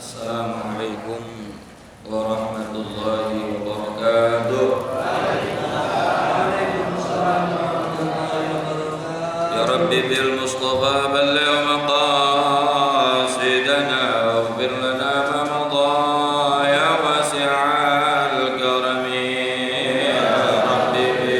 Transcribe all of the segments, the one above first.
Assalamualaikum warahmatullahi wabarakatuh. Ya Rabbi bil Mustafa balligh maqasidana waghfir lana ma madha ya wasi'al karami. Ya Rabbi bil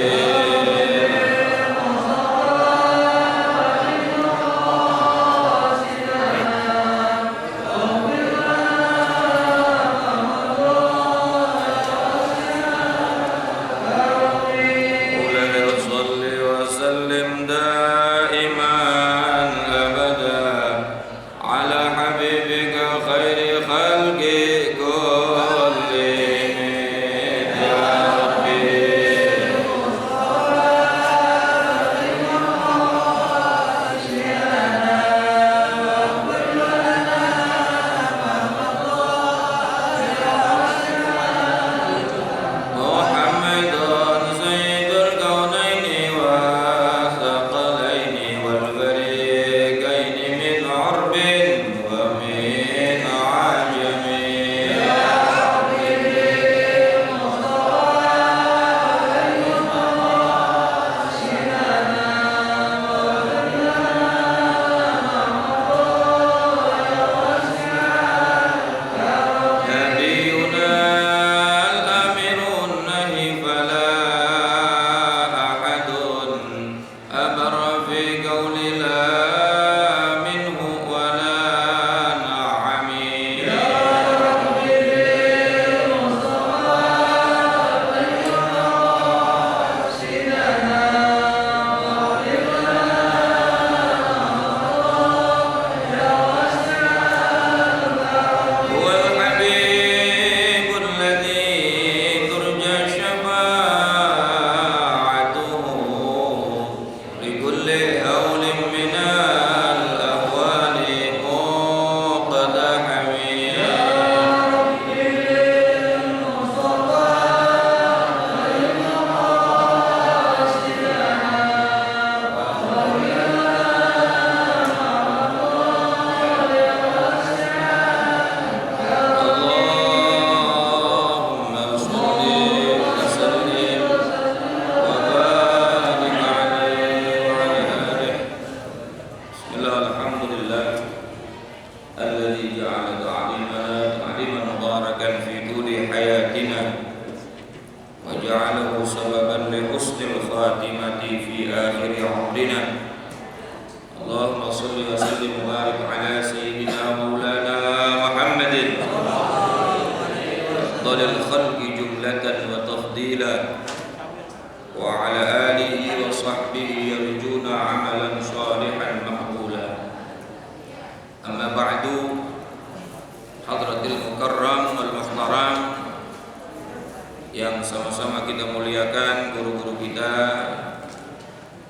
yang sama-sama kita muliakan guru-guru kita,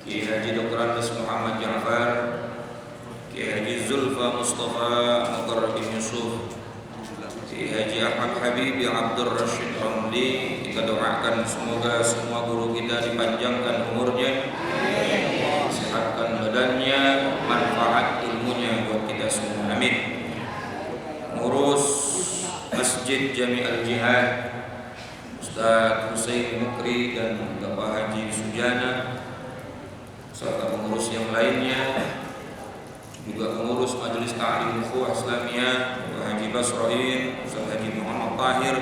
Kiai Haji Dr. Andes Muhammad Ja'far, Kiai Haji Zulfa Mustafa Mukarrab Yusuf, Kiai Haji Ahmad Habib Abdul Rashid Ramli. Kita doakan semoga semua guru kita dipanjangkan umurnya, sehatkan badannya, manfaat ilmunya buat kita semua, amin. Ngurus Masjid Jami' Al-Jihad Ustaz Husain Mukri dan Bapak Haji Sujana, serta pengurus yang lainnya, juga pengurus Majelis Ta'lim Ukhuwah Islamiyah Bapak Haji Basroin, Ustaz Haji Muhammad Tahir,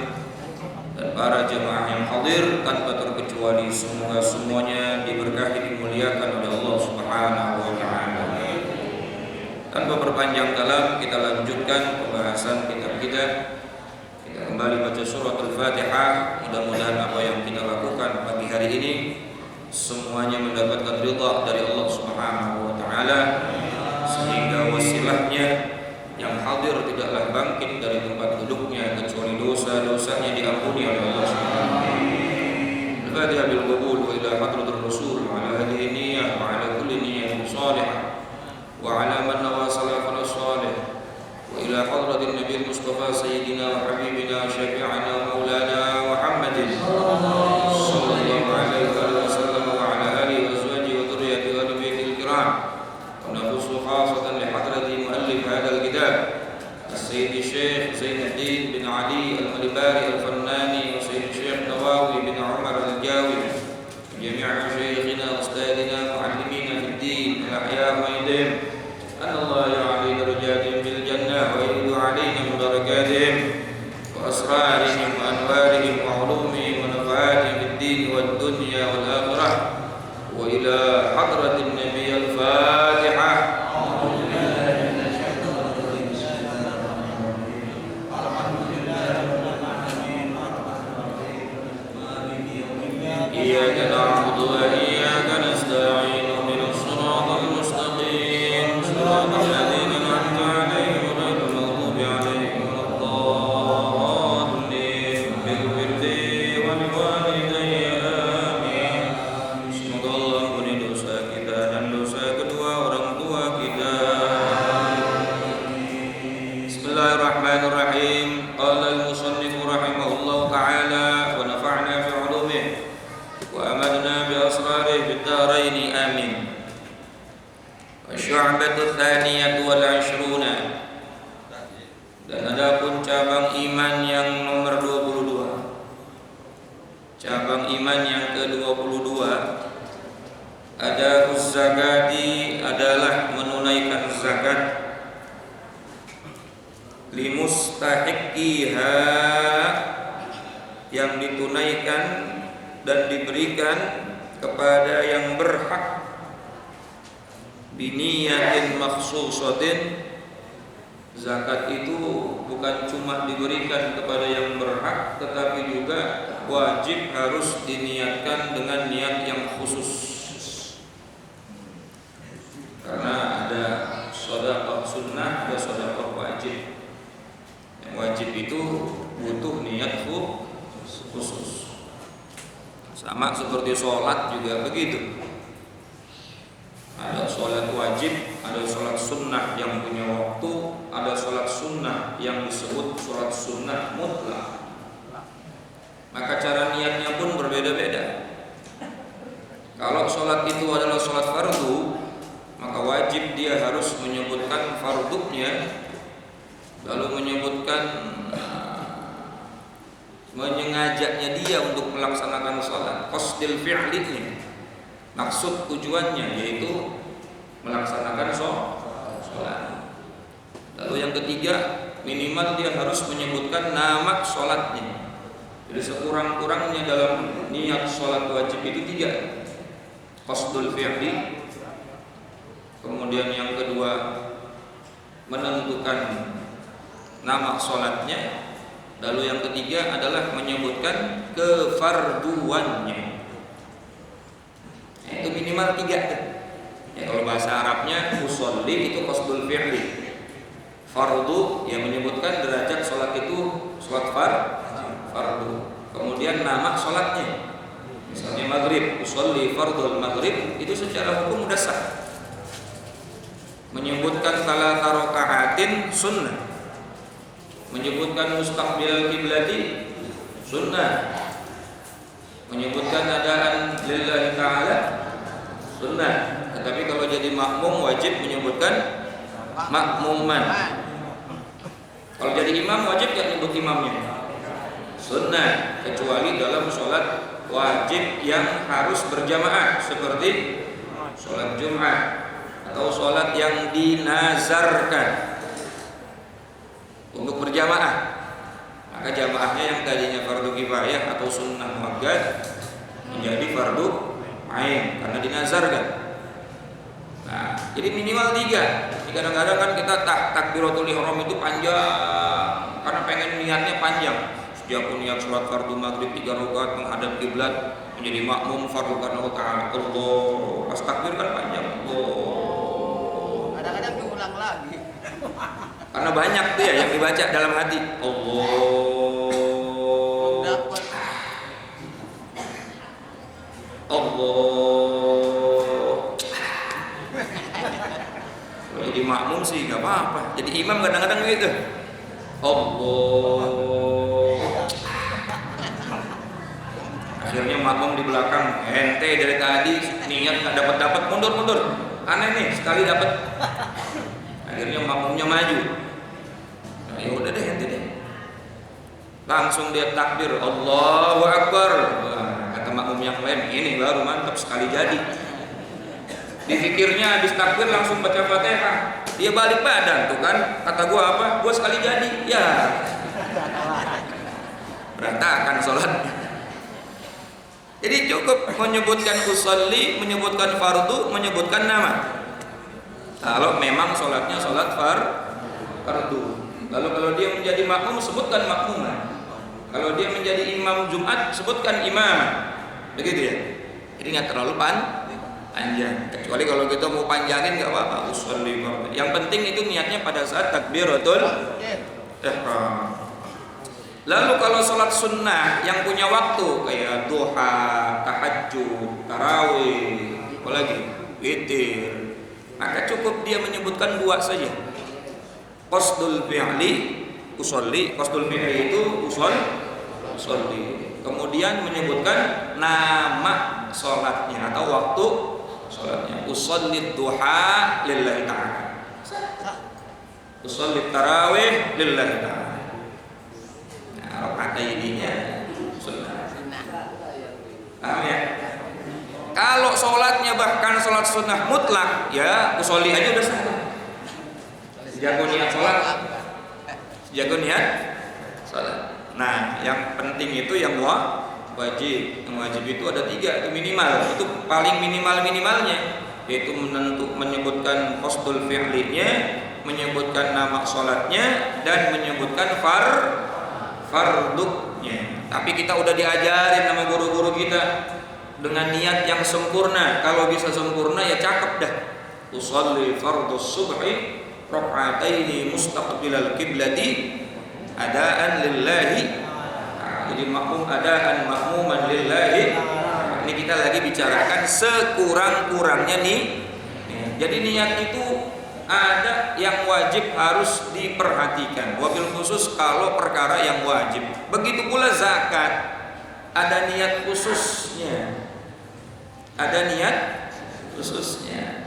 dan para jemaah yang hadir tanpa terkecuali, semoga semuanya diberkahi, dimuliakan oleh Allah Subhanahu wa taala. Tanpa berpanjang kalam, kita lanjutkan pembahasan kitab kita. Kita kembali baca surah Al-Fatihah. Mudah-mudahan apa yang kita lakukan pagi hari ini semuanya mendapatkan ridha dari Allah Subhanahu wa taala, sehingga wasilahnya yang hadir tidaklah bangkit dari tempat duduknya kecuali dosa-dosanya diampuni oleh Allah Subhanahu wa taala. Al-Fatihah bil qabul wa ila hadratir Rasul wa ala hadhihi niyyah wa ala kulli niyyatin shalihah wa ala man nawa salafana shalih wa ila hadratin Nabi Mustafa sayyidina wa habibina syafi'ana maulana Muhammadin sallallahu alaihi wasallam wa ala alihi wa azwajihi wa dhurriyyatihi wa baitil kiram. Wa nafsu khasatan li hadrati muallif hadzal kitab السيد الشيخ زين الدين بن علي الملباري الفناني والسيد الشيخ نواوي بن عمر الجاوي جميع مشايخنا وأستاذنا معلمين في الدين الأحياء والأموات أن الله يعلي درجاتهم في الجنة ويرد علينا من بركاتهم وأسرارهم وأنوارهم وعلومهم ونفعاتهم في الدين والدنيا والآخرة وإلى حضرة النبي الفاتحة. إياك نعبد وإياك نستعين اهدنا الصراط المستقيم صراط الذين أنعمت عليهم غير المغضوب عليهم ولا الضالين اغفر لي ولوالدي آمين. Semoga Allah ampuni dosa kita dan dosa kedua orang tua kita. Bismillahirrahmanirrahim. Qala al-musannif rahimahullah ta'ala wa nafa'na bi 'ulumihi وأمدنا بأسراره في الدارين آمين. الشعبة الثانية والعشرون. Dan adapun cabang iman yang nomor 22. Cabang iman yang ke-22 ada zakati adalah menunaikan zakat limustahiqiha yang ditunaikan dan diberikan kepada yang berhak biniyatin makhsusatin. Zakat itu bukan cuma diberikan kepada yang berhak, tetapi juga wajib harus diniatkan dengan niat yang khusus. Karena ada sedekah sunnah, ada sedekah wajib. Yang wajib itu butuh niat khusus. Sama seperti sholat juga begitu. Ada sholat wajib, ada sholat sunnah yang punya waktu, ada sholat sunnah yang disebut sholat sunnah mutlak. Maka cara niatnya pun berbeda-beda. Kalau sholat itu adalah sholat fardu, maka wajib dia harus menyebutkan fardunya, lalu menyebutkan menyengajaknya dia untuk melaksanakan sholat, qasdil fi'linya, maksud tujuannya yaitu melaksanakan sholat. Lalu yang ketiga, minimal dia harus menyebutkan nama sholatnya. Jadi sekurang-kurangnya dalam niat sholat wajib itu 3, qasdul fi'li. Kemudian yang kedua, menentukan nama sholatnya. Lalu yang ketiga adalah menyebutkan kefarduannya. Itu minimal 3 kan? Ya, kalau bahasa Arabnya usolli itu qasdul fi'li. Fardu yang menyebutkan derajat sholat itu sholat fardu. Kemudian nama sholatnya. Misalnya maghrib, usolli fardul maghrib, itu secara hukum sudah sah. Menyebutkan salata raka'atin sunnah. Menyebutkan mustaqbil kiblati sunnah. Menyebutkan adaan lillahi ta'ala sunnah. Tetapi kalau jadi makmum wajib menyebutkan makmuman. Kalau jadi imam wajib gak nyebut imamnya? Sunnah, kecuali dalam sholat wajib yang harus berjamaah seperti sholat Jumat atau sholat yang dinazarkan untuk berjamaah. Maka jamaahnya yang tadinya fardu kifayah atau sunnah muakkad menjadi fardu ain karena dinazarkan. Nah, jadi minimal 3. Kadang-kadang kan kita takbiratul ihram itu panjang karena pengen niatnya panjang. Setiap niat sholat fardu maghrib 3 rakaat menghadap kiblat menjadi makmum fardu karena Allah. Allah pas takbir kan panjang. Allah. Kadang-kadang diulang lagi. Karena banyak tuh ya yang dibaca dalam hati. Allah. Allah. Kalau jadi makmum sih nggak apa-apa. Jadi imam kadang-kadang gitu. Allah. Akhirnya makmum di belakang ente dari tadi niat nggak dapat mundur. Aneh nih sekali dapat. Akhirnya makmumnya maju. Nah, langsung dia takbir, Allahu Akbar. Wah, kata makmum yang lain, ini baru mantap sekali jadi. Dipikirnya habis takbir langsung baca Fatihah. Dia balik badan tuh kan, kata gua apa? Gua sekali jadi. Ya. Berantakan sholat. Jadi cukup menyebutkan usolli, menyebutkan fardu, menyebutkan nama. Kalau memang sholatnya sholat fardu. Lalu kalau dia menjadi makmum, sebutkan makmuman. Kalau dia menjadi imam Jumat, sebutkan imam. Begitu ya. Jadi nggak terlalu panjang. Kecuali kalau kita mau panjangin nggak apa-apa. Usolli fardu. Yang penting itu niatnya pada saat takbiratul ihram. Lalu kalau sholat sunnah yang punya waktu kayak duha, tahajud, tarawih, apalagi witir, maka cukup dia menyebutkan dua saja. Qasdul fi'li, usolli. Qasdul fi'li itu usolli. Kemudian menyebutkan nama sholatnya atau waktu sholatnya. Usolli duha lillahi ta'ala. Usolli tarawih lillahi ta'ala. Rakaat ininya sunnah. Paham ya? Kalau sholatnya bahkan sholat sunnah mutlak, ya usolli aja udah sah. Jago niat sholat, jago niat sholat. Nah, yang penting itu yang wajib. Yang wajib itu ada 3, itu minimal. Itu paling minimalnya, yaitu menyebutkan qasdul fi'linya, menyebutkan nama sholatnya, dan menyebutkan fardunya. Tapi kita udah diajarin sama guru-guru kita dengan niat yang sempurna. Kalau bisa sempurna ya cakep dah. Usolli fardus subhi raka'ataini mustaqbilal qiblati adaan lillahi. Jadi makmum adaan makmuman lillahi. Ini kita lagi bicarakan sekurang-kurangnya nih. Jadi niat itu ada yang wajib harus diperhatikan, wabil khusus kalau perkara yang wajib. Begitu pula zakat, ada niat khususnya. Ada niat khususnya.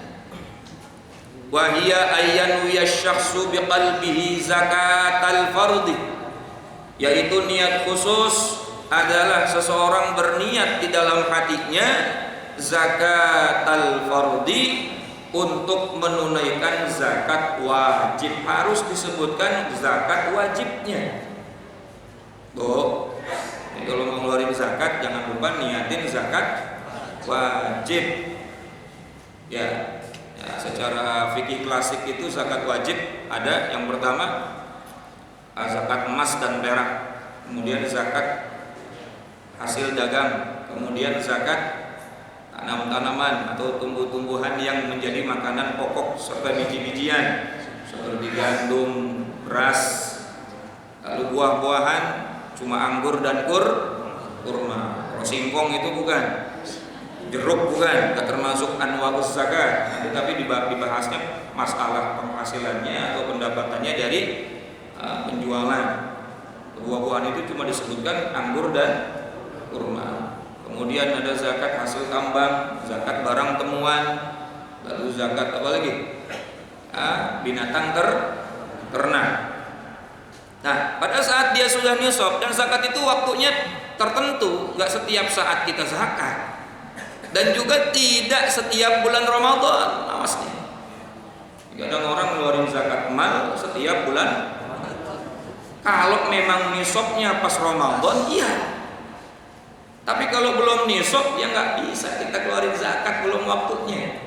Wa hiya ayyan yashakhsu biqalbihi zakatal fardhi. Yaitu niat khusus adalah seseorang berniat di dalam hatinya zakatal fardhi, untuk menunaikan zakat wajib. Harus disebutkan zakat wajibnya. Ini kalau mau ngeluarin zakat jangan lupa niatin zakat wajib. Ya, secara fikih klasik itu zakat wajib ada yang pertama zakat emas dan perak, kemudian zakat hasil dagang, kemudian zakat tanaman atau tumbuh-tumbuhan yang menjadi makanan pokok serta biji-bijian seperti gandum, beras. Lalu buah-buahan cuma anggur dan kurma. Kalau singkong itu bukan, jeruk bukan, tak termasuk anwa'uz zakat. Tetapi dibahasnya masalah penghasilannya atau pendapatannya dari penjualan. Buah-buahan itu cuma disebutkan anggur dan kurma. Kemudian ada zakat hasil tambang, zakat barang temuan, lalu zakat apa lagi? Binatang ternak. Nah, pada saat dia sudah nisab, dan zakat itu waktunya tertentu, nggak setiap saat kita zakat, dan juga tidak setiap bulan Ramadan. Awas nih. Kadang orang ngeluarin zakat mal setiap bulan. Kalau memang nisabnya pas Ramadan, iya. Tapi kalau belum nisab ya nggak bisa kita keluarin zakat, belum waktunya.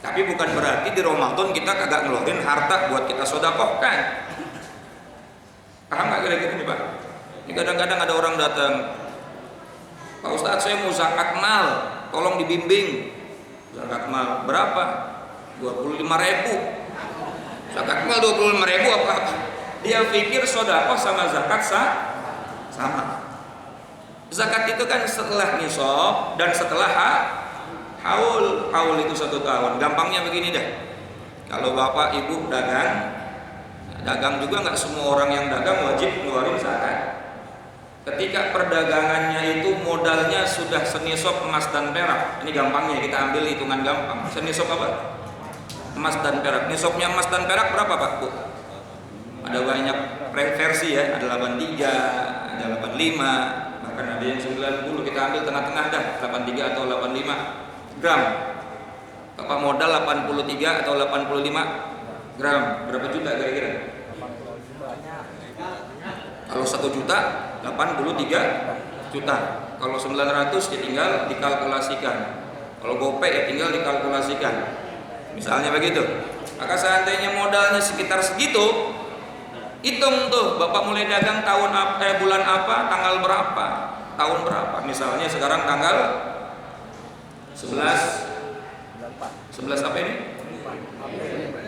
Tapi bukan berarti di Ramadan kita kagak ngeluarin harta buat kita sedekahkan. Paham nggak kira-kira nih Pak? Ini kadang-kadang ada orang datang, Pak Ustadz saya mau zakat mal, tolong dibimbing. Zakat mal berapa? 25.000. Zakat mal 25.000 apa? Dia pikir sedekah sama zakat sama. Zakat itu kan setelah nisab dan setelah haul. Haul itu 1 tahun. Gampangnya begini dah. Kalau bapak ibu dagang juga nggak semua orang yang dagang wajib ngeluarin zakat. Ketika perdagangannya itu modalnya sudah senisab emas dan perak. Ini gampangnya kita ambil hitungan gampang. Senisab apa? Emas dan perak. Nisabnya emas dan perak berapa Pak Bu? Ada banyak versi ya. Ada 83, ada ada 85, bahkan ada yang 90. Kita ambil tengah-tengah dah, 83 atau 85 gram. Bapak modal 83 atau 85 gram, berapa juta kira-kira? Kalau 1 juta 83 juta. Kalau 900 ya tinggal dikalkulasikan. Kalau gopay ya tinggal dikalkulasikan. Misalnya begitu. Maka seandainya modalnya sekitar segitu, hitung tuh Bapak mulai dagang tahun apa, bulan apa, tanggal berapa, tahun berapa. Misalnya sekarang tanggal 11 apa ini?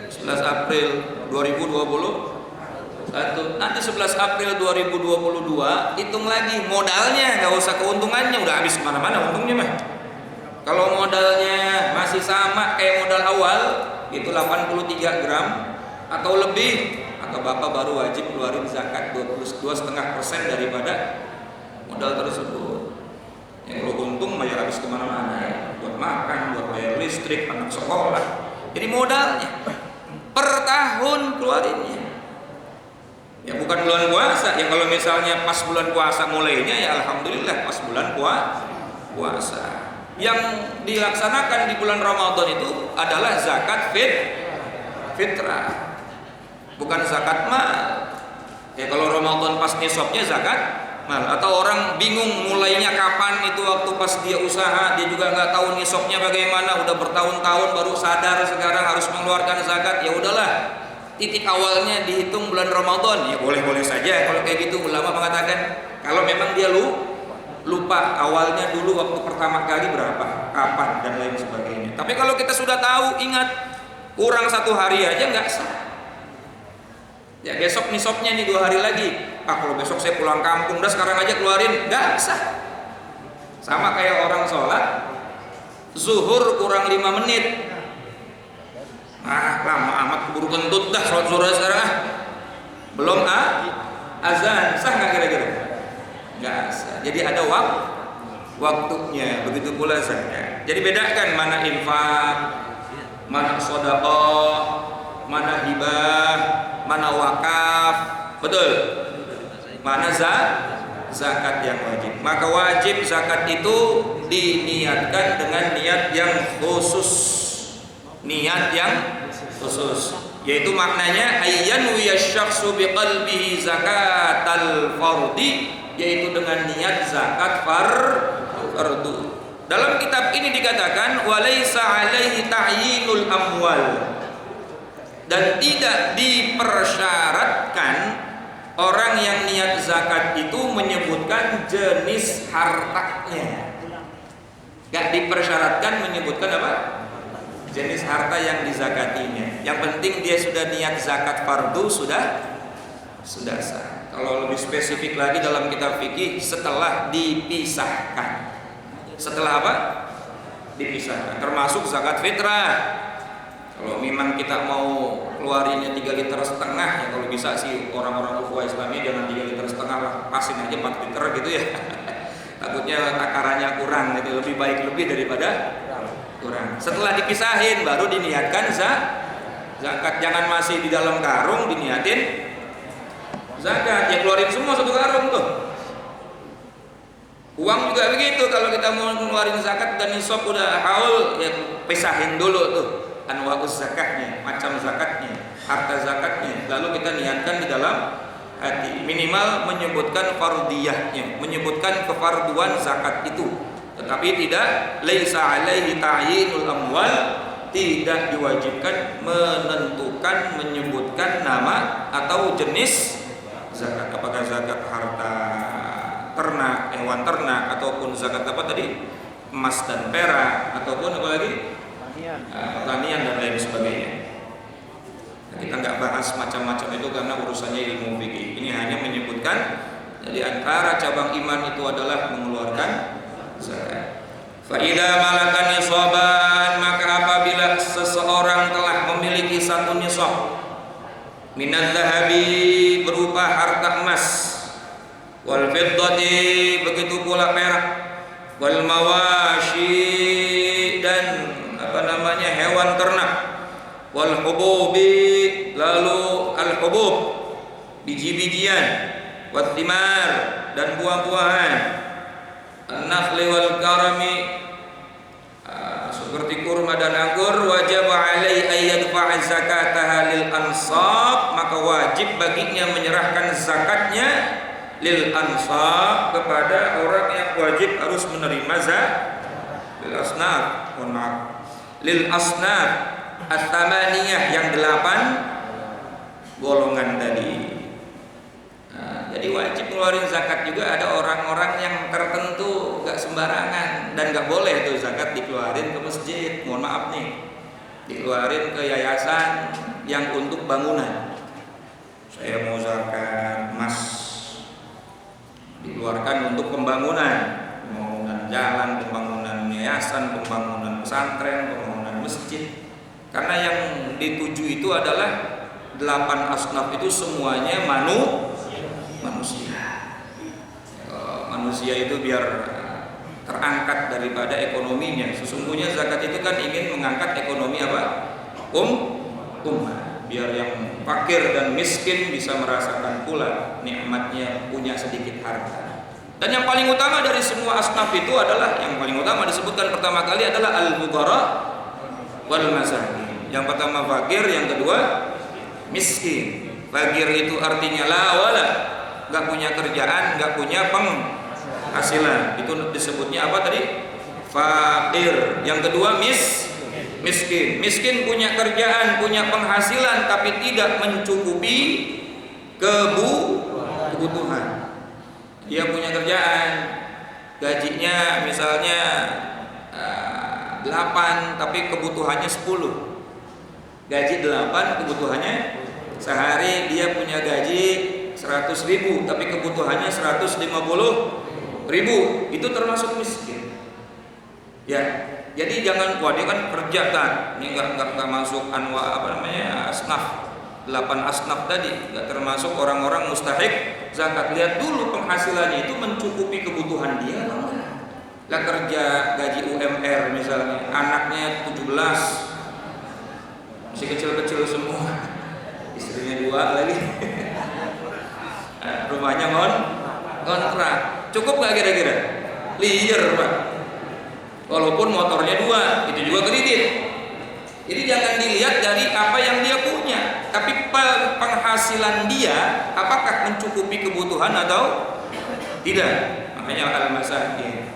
11 April 2021. Nanti 11 April 2022 hitung lagi modalnya, nggak usah keuntungannya, udah habis kemana-mana untungnya mah. Kalau modalnya masih sama kayak modal awal, itu 83 gram atau lebih, maka Bapak baru wajib keluarin zakat 22,5% daripada modal tersebut. Yang lo untung mah ya habis kemana-mana ya, buat makan, buat bayar listrik, anak sekolah. Jadi modalnya per tahun keluarinnya. Ya bukan bulan puasa. Ya kalau misalnya pas bulan puasa mulainya ya alhamdulillah pas bulan puasa. Yang dilaksanakan di bulan Ramadan itu adalah zakat fitrah, bukan zakat mal. Ya kalau Ramadan pas nisabnya zakat mal. Atau orang bingung mulainya kapan, itu waktu pas dia usaha, dia juga nggak tahu nisabnya bagaimana, udah bertahun-tahun baru sadar sekarang harus mengeluarkan zakat. Ya udahlah, titik awalnya dihitung bulan Ramadan. Ya boleh-boleh saja kalau kayak gitu. Ulama mengatakan kalau memang dia lupa awalnya dulu waktu pertama kali berapa, kapan, dan lain sebagainya. Tapi kalau kita sudah tahu, ingat, kurang 1 hari aja nggak sah. Ya besok nisabnya nih 2 hari lagi. Kalau besok saya pulang kampung, udah sekarang aja keluarin, nggak sah. Sama kayak orang sholat zuhur kurang 5 menit. Lama amat keburu kentut dah sholat zuhur sekarang belum azan, sah nggak kira-kira? Nggak sah. Jadi ada waktunya. Begitu pula zakat. Jadi bedakan mana infak, mana sedekah, mana hibah, mana wakaf. Betul? Mana zakat yang wajib. Maka wajib zakat itu diniatkan dengan niat yang khusus. Niat yang khusus, yaitu maknanya ayyan wiyasyakhsu biqalbihi zakatal fardi, yaitu dengan niat zakat fardu. Dalam kitab ini dikatakan walaysa alaihi ta'yinul amwal, dan tidak dipersyaratkan orang yang niat zakat itu menyebutkan jenis hartanya. Gak dipersyaratkan menyebutkan apa? Jenis harta yang dizakatinya. Yang penting dia sudah niat zakat fardu, sudah sah. Kalau lebih spesifik lagi dalam kitab fikih, setelah dipisahkan. Setelah apa? Dipisahkan. Termasuk zakat fitrah. Kalau memang kita mau keluarinnya 3,5 liter, ya kalau bisa sih orang-orang ukhuwah Islamiyah jangan 3,5 liter lah, pasin aja 4 liter gitu ya. Takutnya takarannya kurang, gitu. Lebih baik lebih daripada kurang. Setelah dipisahin baru diniatkan zakat. Jangan masih di dalam karung diniatin zakat. Ya keluarin semua 1 karung tuh. Uang juga begitu, kalau kita mau ngeluarin zakat dan nisab udah haul, ya pisahin dulu tuh anwa'uz zakatnya, macam zakatnya, harta zakatnya, lalu kita niatkan di dalam hati. Minimal menyebutkan fardiyahnya, menyebutkan kefarduan zakat itu. Tetapi tidak laisa alaihi ta'yinul amwal, tidak diwajibkan menentukan, menyebutkan nama atau jenis zakat. Apakah zakat harta ternak, hewan ternak, ataupun zakat apa tadi, emas dan perak, ataupun apa lagi, pertanian dan lain sebagainya. Nah, kita nggak bahas macam-macam itu karena urusannya ilmu fikih. Ini hanya menyebutkan jadi antara cabang iman itu adalah mengeluarkan zakat. Fa'idha malakan nisaban, maka apabila seseorang telah memiliki 1 nisab minadz zahabi, berupa harta emas, wal fiddati, begitu pula perak, wal mawashi, dan hewan ternak, wal hububi, lalu al hubub, biji-bijian, wathimar, dan buah-buahan, an-nakhli wal karami, seperti kurma dan anggur. Wajib alaihi ayyadfa'a zakataha lil ansab, maka wajib baginya menyerahkan zakatnya lil ansab, kepada orang yang wajib harus menerima lil asnaf, lil asnaf at-tamaniyah, yang 8 golongan tadi. Jadi wajib ngeluarin zakat juga ada orang-orang yang tertentu, gak sembarangan, dan gak boleh tuh zakat dikeluarin ke masjid. Mohon maaf nih, dikeluarin ke yayasan yang untuk bangunan. Saya mau zakat emas, dikeluarkan untuk pembangunan jalan, pembangunan yayasan, pembangunan pesantren, pembangunan masjid. Karena yang dituju itu adalah 8 asnaf itu semuanya manusia. Manusia itu biar terangkat daripada ekonominya. Sesungguhnya zakat itu kan ingin mengangkat ekonomi apa? Ummah. Biar yang fakir dan miskin bisa merasakan pula nikmatnya punya sedikit harta. Dan yang paling utama dari semua asnaf itu adalah, yang paling utama disebutkan pertama kali adalah al-fuqara wal masakin. Yang pertama fakir, yang kedua miskin. Fakir itu artinya la wala, gak punya kerjaan, gak punya penghasilan. Itu disebutnya apa tadi? Fakir. Yang kedua miskin. Miskin punya kerjaan, punya penghasilan, tapi tidak mencukupi kebutuhan. Dia punya kerjaan, gajinya misalnya 8, tapi kebutuhannya 10. Gaji 8, kebutuhannya sehari dia punya gaji 100.000, tapi kebutuhannya 150.000. Itu termasuk miskin. Ya, jadi jangan, wah dia kan kerja kan, ini nggak masuk asnaf. 8 asnaf tadi nggak termasuk orang-orang mustahik zakat. Lihat dulu penghasilannya itu mencukupi kebutuhan dia atau enggak. Lah kerja gaji UMR misalnya, anaknya 17, masih kecil-kecil semua, istrinya 2 lagi, rumahnya kontrak, cukup nggak kira-kira? Liar Pak. Walaupun motornya 2, itu juga kredit. Jadi jangan dilihat dari apa yang dia punya, tapi penghasilan dia apakah mencukupi kebutuhan atau tidak. Makanya al-masakin.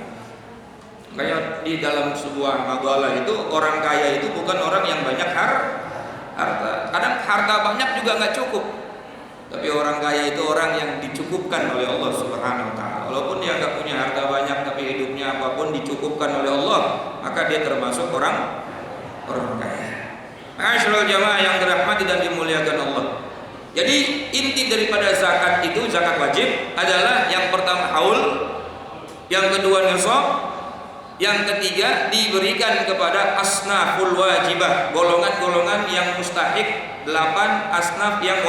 Makanya di dalam sebuah maqalah itu, orang kaya itu bukan orang yang banyak harta. Kadang harta banyak juga nggak cukup. Tapi orang kaya itu orang yang dicukupkan oleh Allah Subhanahu wa taala. Walaupun dia nggak punya harta banyak, tapi hidupnya apapun dicukupkan oleh Allah, maka dia termasuk orang kaya. Ma'asyiral jamaah yang dirahmati dan dimuliakan Allah. Jadi inti daripada zakat itu, zakat wajib adalah yang pertama haul, yang kedua nisab, yang ketiga diberikan kepada asnaful wajibah, golongan-golongan yang mustahik, 8 asnaf yang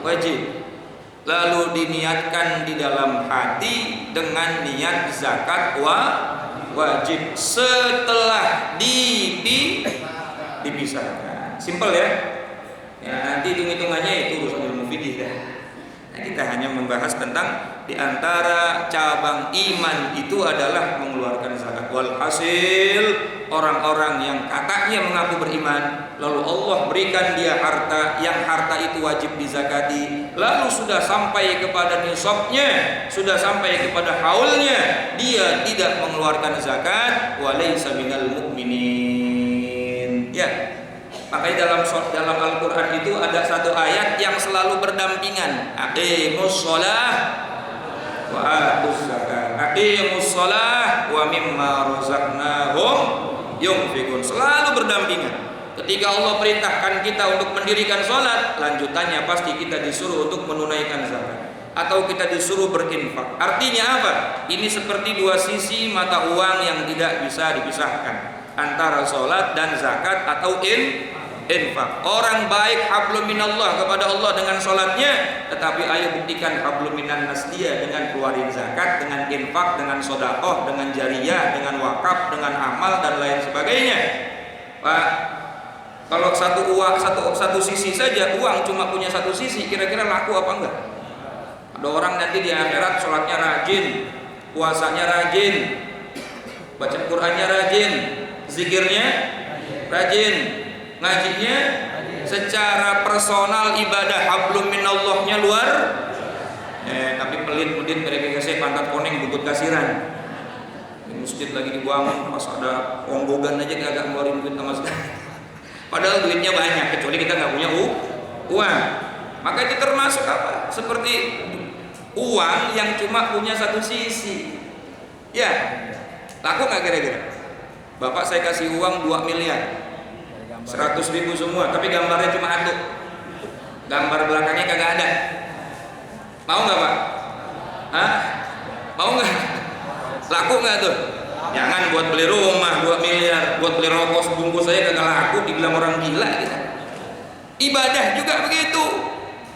wajib. Lalu diniatkan di dalam hati dengan niat zakat wajib setelah dipisahkan. Simpel ya. Ya, nanti hitung-hitungannya itu urusan ilmu fikih dah. Nah, kita hanya membahas tentang di antara cabang iman itu adalah mengeluarkan zakat. Walhasil orang-orang yang katanya mengaku beriman, lalu Allah berikan dia harta, yang harta itu wajib dizakati, lalu sudah sampai kepada nisabnya, sudah sampai kepada haulnya, dia tidak mengeluarkan zakat, walaysa minal mu'minin. Ya. Makanya dalam Al-Quran itu ada satu ayat yang selalu berdampingan. Aqimus sholah wa atuz zakat. Aqimus sholah wa mimma razaqnahum yunfiqun. Selalu berdampingan. Ketika Allah perintahkan kita untuk mendirikan sholat, lanjutannya pasti kita disuruh untuk menunaikan zakat, atau kita disuruh berinfak. Artinya apa? Ini seperti dua sisi mata uang yang tidak bisa dipisahkan, antara sholat dan zakat atau infak. Orang baik hablum minallah kepada Allah dengan sholatnya, tetapi ayo buktikan hablum minan nas dia dengan keluarin zakat, dengan infak, dengan sodakoh, dengan jariyah, dengan wakaf, dengan amal dan lain sebagainya. Pak, kalau satu sisi saja uang cuma punya satu sisi, kira-kira laku apa enggak? Ada orang nanti di akhirat sholatnya rajin, puasanya rajin, baca Qur'annya rajin, zikirnya rajin, ngajinya secara personal ibadah hablum minallahnya luar. Tapi pelit-pelit mereka kasih pantat koneng butut kasiran. Di masjid lagi dibangun, pas ada onggogan aja kagak ngeluarin duit sama sekali. Padahal duitnya banyak, kecuali kita nggak punya uang. Maka itu termasuk apa? Seperti uang yang cuma punya satu sisi. Ya, laku nggak kira-kira? Bapak saya kasih uang 2 miliar, 100.000 semua, tapi gambarnya cuma satu, gambar belakangnya kagak ada. Mau nggak Pak? Hah? Mau nggak? Laku nggak tuh? Jangan buat beli rumah 2 miliar, buat beli rokok sebungkus saya kagak laku, dibilang orang gila kita. Ibadah juga begitu.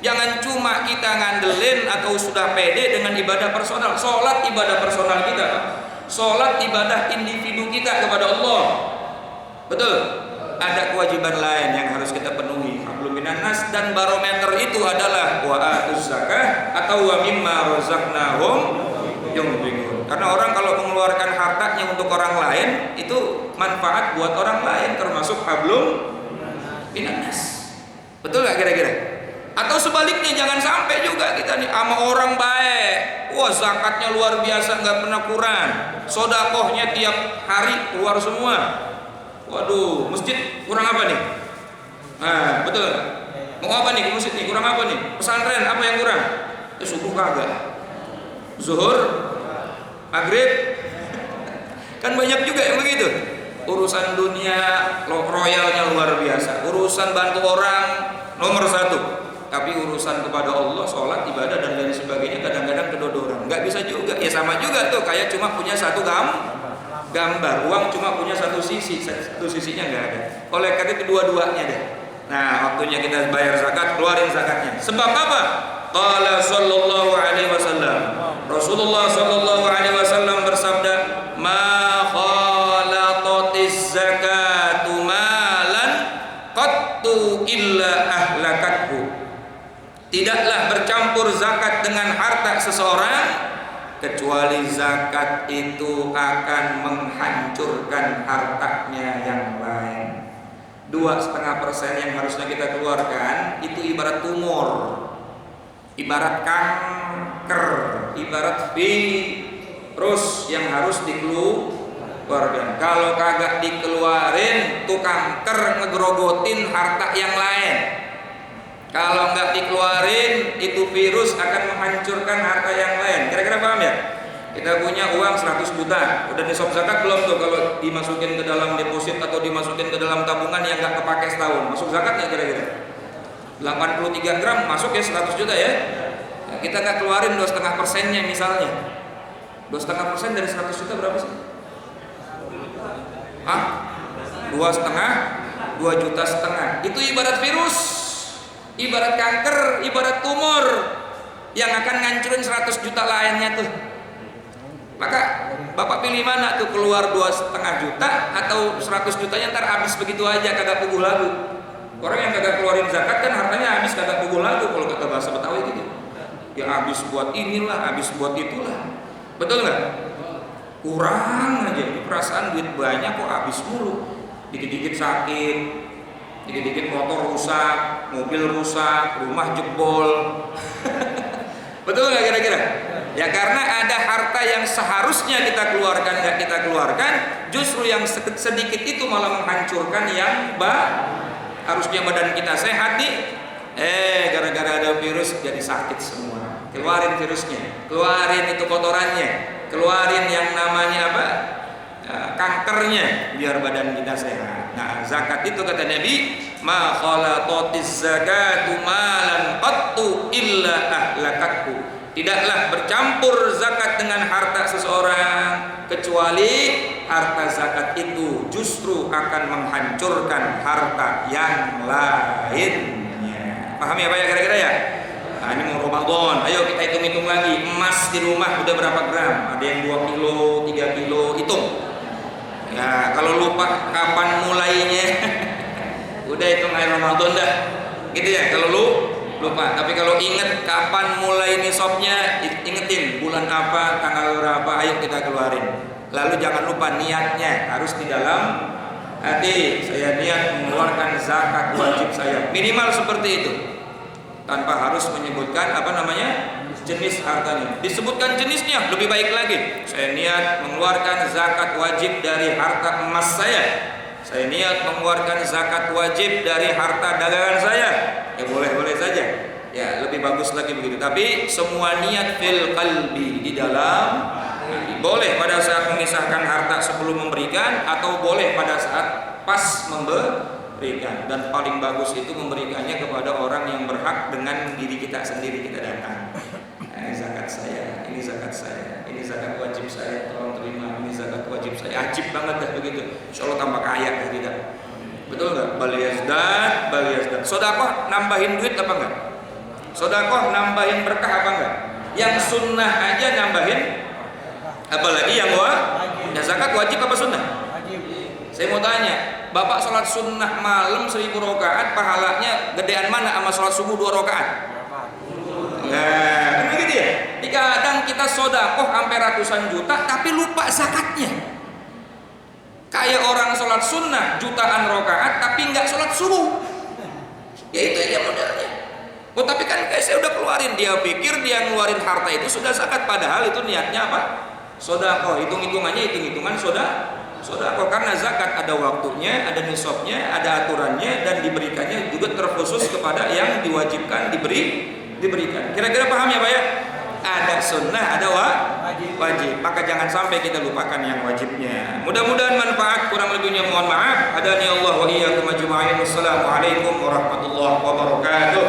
Jangan cuma kita ngandelin atau sudah pede dengan ibadah personal. Sholat ibadah personal kita, Pak. Sholat ibadah individu kita kepada Allah. Betul. Ada kewajiban lain yang harus kita penuhi. Hablum minan nas, dan barometer itu adalah wa atuz zakah atau wa mimma razaqnahum yunfiqun. Karena orang kalau mengeluarkan hartanya untuk orang lain itu manfaat buat orang lain, termasuk hablum minan nas. Betul nggak kira-kira? Atau sebaliknya, jangan sampai juga kita nih sama orang baik, wah zakatnya luar biasa nggak pernah kurang, sodakohnya tiap hari keluar semua. Waduh, masjid kurang apa nih? Nah, betul. Mau apa nih ke masjid nih? Kurang apa nih? Pesantren apa yang kurang? Subuh kagak. Zuhur, maghrib. Kan banyak juga yang begitu. Urusan dunia royalnya luar biasa. Urusan bantu orang nomor 1. Tapi urusan kepada Allah, sholat, ibadah dan lain sebagainya kadang-kadang kedodoran. Nggak bisa juga. Ya sama juga tuh, kayak cuma punya satu gambar, uang cuma punya satu sisi, satu sisinya nggak ada. Oleh karena itu dua-duanya deh. Nah, waktunya kita bayar zakat, keluarin zakatnya. Sebab apa? Qala sallallahu alaihi wasallam. Rasulullah sallallahu alaihi wasallam bersabda, "Ma khalatatis zakatu malan qattu illa ahlakathu." Tidaklah bercampur zakat dengan harta seseorang kecuali zakat itu akan menghancurkan hartanya yang lain. 2,5% yang harusnya kita keluarkan itu ibarat tumor, ibarat kanker, ibarat virus yang harus dikeluarkan. Kalau kagak dikeluarin, tuh kanker ngegrogotin harta yang lain. Kalau nggak dikeluarin, itu virus akan menghancurkan harta yang lain. Kira-kira paham ya? Kita punya uang 100 juta, udah nisab zakat belum tuh? Kalau dimasukin ke dalam deposit atau dimasukin ke dalam tabungan yang nggak kepake setahun, masuk zakat nggak kira-kira? 83 gram masuk ya 100 juta ya? Nah, kita nggak keluarin 2,5%-nya misalnya. 2,5% dari 100 juta berapa sih? Hah? 2,5? 2,5 juta. Itu ibarat virus, ibarat kanker, ibarat tumor yang akan ngancurin 100 juta lainnya tuh. Maka Bapak pilih mana tuh, keluar 2,5 juta atau 100 jutanya ntar habis begitu aja kagak puguh lagu. Orang yang kagak keluarin zakat kan hartanya habis kagak puguh lagu kalau kata bahasa Betawi gitu. Ya habis buat inilah, habis buat itulah. Betul nggak? Kurang aja, perasaan duit banyak kok habis mulu. Dikit-dikit sakit, dikit-dikit motor rusak, mobil rusak, rumah jebol. Betul nggak kira-kira? Ya karena ada harta yang seharusnya kita keluarkan nggak kita keluarkan, justru yang sedikit itu malah menghancurkan yang harusnya badan kita sehat nih. Gara-gara ada virus jadi sakit semua. Keluarin virusnya, keluarin itu kotorannya, keluarin yang namanya apa? Kankernya, biar badan kita sehat. Nah, zakat itu kata Nabi, ma khalatatis zakatu malan qattu illa ahlakathu. Tidaklah bercampur zakat dengan harta seseorang kecuali harta zakat itu justru akan menghancurkan harta yang lainnya. Paham ya Pak ya kira-kira ya? Nah, ini mau Ramadan, ayo kita hitung-hitung lagi. Emas di rumah udah berapa gram? Ada yang 2 kilo, 3 kilo, hitung. Ya, kalau lupa kapan mulainya, udah hitung air Ramadan dah. Gitu ya, kalau lupa. Tapi kalau ingat kapan mulai nisabnya, ingetin bulan apa, tanggal berapa, ayo kita keluarin. Lalu jangan lupa niatnya harus di dalam hati. Saya niat mengeluarkan zakat wajib saya, minimal seperti itu, tanpa harus menyebutkan jenis hartanya. Disebutkan jenisnya lebih baik lagi. Saya niat mengeluarkan zakat wajib dari harta emas saya. Saya niat mengeluarkan zakat wajib dari harta dagangan saya. Ya boleh-boleh saja. Ya lebih bagus lagi begitu. Tapi semua niat fil qalbi, di dalam hati. Boleh pada saat memisahkan harta sebelum memberikan, atau boleh pada saat pas memberikan. Dan paling bagus itu memberikannya kepada orang yang berhak dengan diri kita sendiri. Kita datang, ini zakat saya, ini zakat saya, ini zakat wajib saya, tolong terima, ini zakat wajib saya. Ajib banget dah begitu. Insya Allah tambah kaya dah kita. Betul nggak? Bal yazdad. Sedekah nambahin duit apa enggak? Sedekah nambahin berkah apa enggak? Yang sunnah aja nambahin, apalagi yang wajib. Ya, zakat wajib apa sunnah? Wajib. Saya mau tanya, Bapak sholat sunnah malam 1000 rakaat, pahalanya gedean mana sama sholat subuh 2 rakaat? Nah, kan begitu ya. Kadang kita sedekah sampai ratusan juta tapi lupa zakatnya. Kayak orang sholat sunnah jutaan rakaat tapi nggak sholat subuh. Ya itu aja modelnya. Oh tapi kan saya udah keluarin, dia pikir dia ngeluarin harta itu sudah zakat, padahal itu niatnya apa? Sedekah. Hitung-hitungan sedekah, karena zakat ada waktunya, ada nisabnya, ada aturannya, dan diberikannya juga terkhusus kepada yang diwajibkan diberikan. Kira-kira paham ya Pak ya? Ada sunnah, ada wajib. Maka jangan sampai kita lupakan yang wajibnya. Mudah-mudahan manfaat, kurang lebihnya mohon maaf. Hadani Allah wa iyyakum ajma'in. Wassalamualaikum warahmatullahi wabarakatuh.